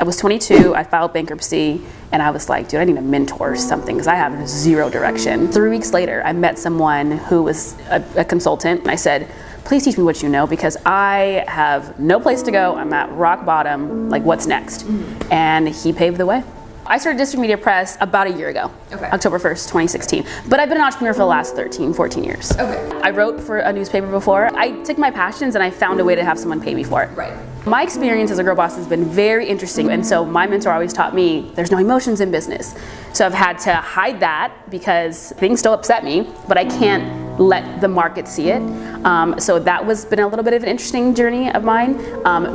I was 22, I filed bankruptcy, and I was like, dude, I need a mentor or something because I have zero direction. 3 weeks later, I met someone who was a consultant, and I said, please teach me what you know because I have no place to go. I'm at rock bottom. Like, what's next? And he paved the way. I started District Media Press about a year ago, October 1st, 2016. But I've been an entrepreneur for the last 13, 14 years. I wrote for a newspaper before. I took my passions and I found a way to have someone pay me for it. My experience as a girl boss has been very interesting, and so my mentor always taught me there's no emotions in business. So I've had to hide that because things still upset me, but I can't let the market see it. So that was been a little bit of an interesting journey of mine.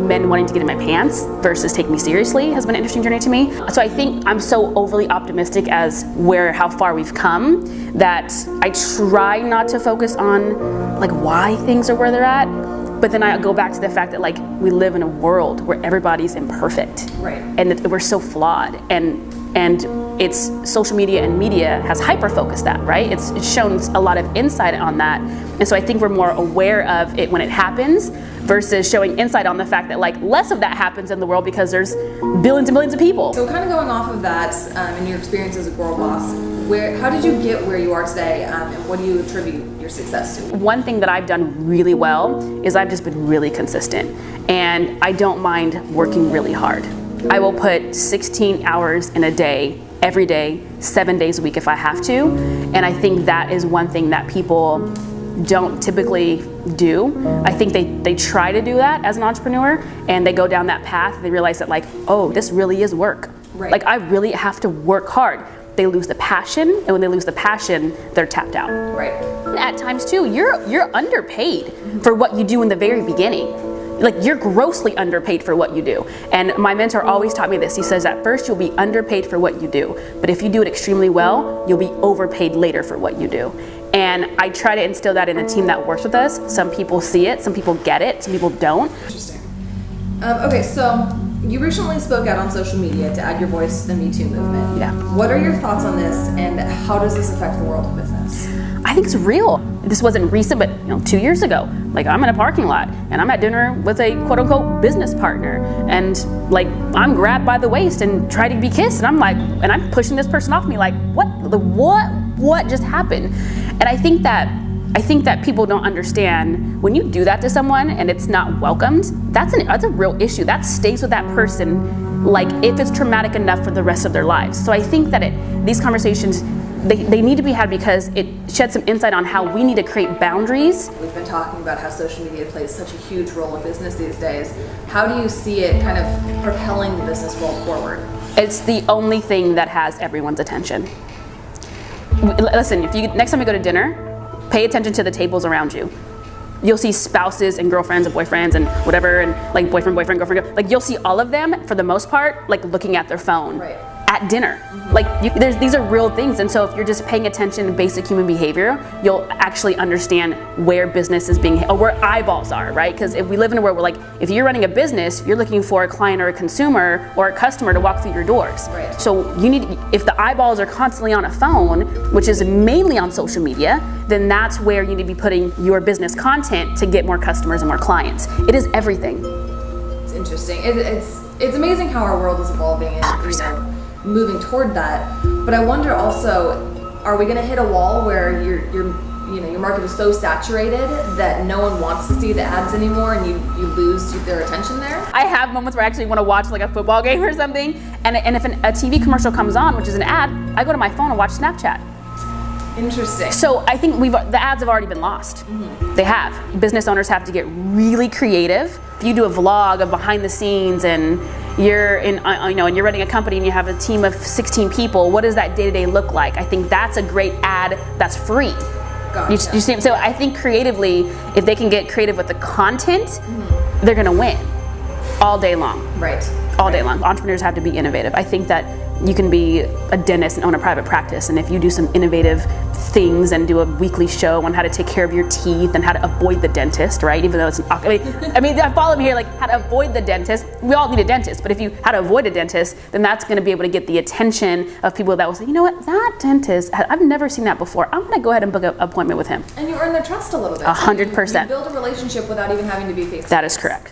Men wanting to get in my pants versus take me seriously has been an interesting journey to me. So I think I'm so overly optimistic as how far we've come that I try not to focus on like why things are where they're at. But then I go back to the fact that like we live in a world where everybody's imperfect, and that we're so flawed, and it's social media and media has hyper focused that, right? It's shown a lot of insight on that, and so I think we're more aware of it when it happens versus showing insight on the fact that like less of that happens in the world because there's billions and billions of people. So kind of going off of that and your experience as a girl boss, how did you get where you are today, and what do you attribute your success to? One thing that I've done really well is I've just been really consistent, and I don't mind working really hard. I will put 16 hours in a day, every day, 7 days a week if I have to, and I think that is one thing that people don't typically do. I think they try to do that as an entrepreneur, and they go down that path, and they realize that like, oh, this really is work. Like I really have to work hard. They lose the passion, and when they lose the passion, they're tapped out. At times too, you're underpaid for what you do in the very beginning. Like you're grossly underpaid for what you do. And my mentor always taught me this. He says at first you'll be underpaid for what you do, but if you do it extremely well, you'll be overpaid later for what you do. And I try to instill that in the team that works with us. Some people see it, some people get it, some people don't. Interesting. Okay, so you recently spoke out on social media to add your voice to the Me Too movement. What are your thoughts on this, and how does this affect the world of business? I think it's real. This wasn't recent, but 2 years ago, like I'm in a parking lot and I'm at dinner with a quote unquote business partner, and like I'm grabbed by the waist and try to be kissed, and I'm like, and I'm pushing this person off me like, what just happened? And I think that people don't understand when you do that to someone and it's not welcomed, that's a real issue. That stays with that person, like if it's traumatic enough for the rest of their lives. So I think that these conversations, they need to be had because it sheds some insight on how we need to create boundaries. We've been talking about how social media plays such a huge role in business these days. How do you see it kind of propelling the business world forward? It's the only thing that has everyone's attention. Listen, next time you go to dinner, pay attention to the tables around you. You'll see spouses and girlfriends and boyfriends and whatever, and like boyfriend, girlfriend. Like you'll see all of them, for the most part, like looking at their phone at dinner. Like these are real things, and so if you're just paying attention to basic human behavior, you'll actually understand where business is or where eyeballs are, right? Because if we live in a world where like, if you're running a business, you're looking for a client or a consumer or a customer to walk through your doors. So if the eyeballs are constantly on a phone, which is mainly on social media, then that's where you need to be putting your business content to get more customers and more clients. It is everything. It's interesting. It's amazing how our world is evolving and moving toward that. But I wonder also, are we going to hit a wall where your market is so saturated that no one wants to see the ads anymore, and you lose their attention there? I have moments where I actually want to watch like a football game or something, and if a TV commercial comes on, which is an ad, I go to my phone and watch Snapchat. Interesting. So I think the ads have already been lost. They have. Business owners have to get really creative. If you do a vlog of behind the scenes and you're and you're running a company and you have a team of 16 people, what does that day-to-day look like? I think that's a great ad that's free. You see, so I think creatively, if they can get creative with the content, they're gonna win all day long. All day long. Entrepreneurs have to be innovative. I think that you can be a dentist and own a private practice, and if you do some innovative things and do a weekly show on how to take care of your teeth and how to avoid the dentist, right? Even though it's I follow me here, like how to avoid the dentist. We all need a dentist, but how to avoid a dentist, then that's going to be able to get the attention of people that will say, you know what, that dentist, I've never seen that before. I'm going to go ahead and book an appointment with him. And you earn their trust a little bit. 100%. You build a relationship without even having to be face-to-face. That is correct.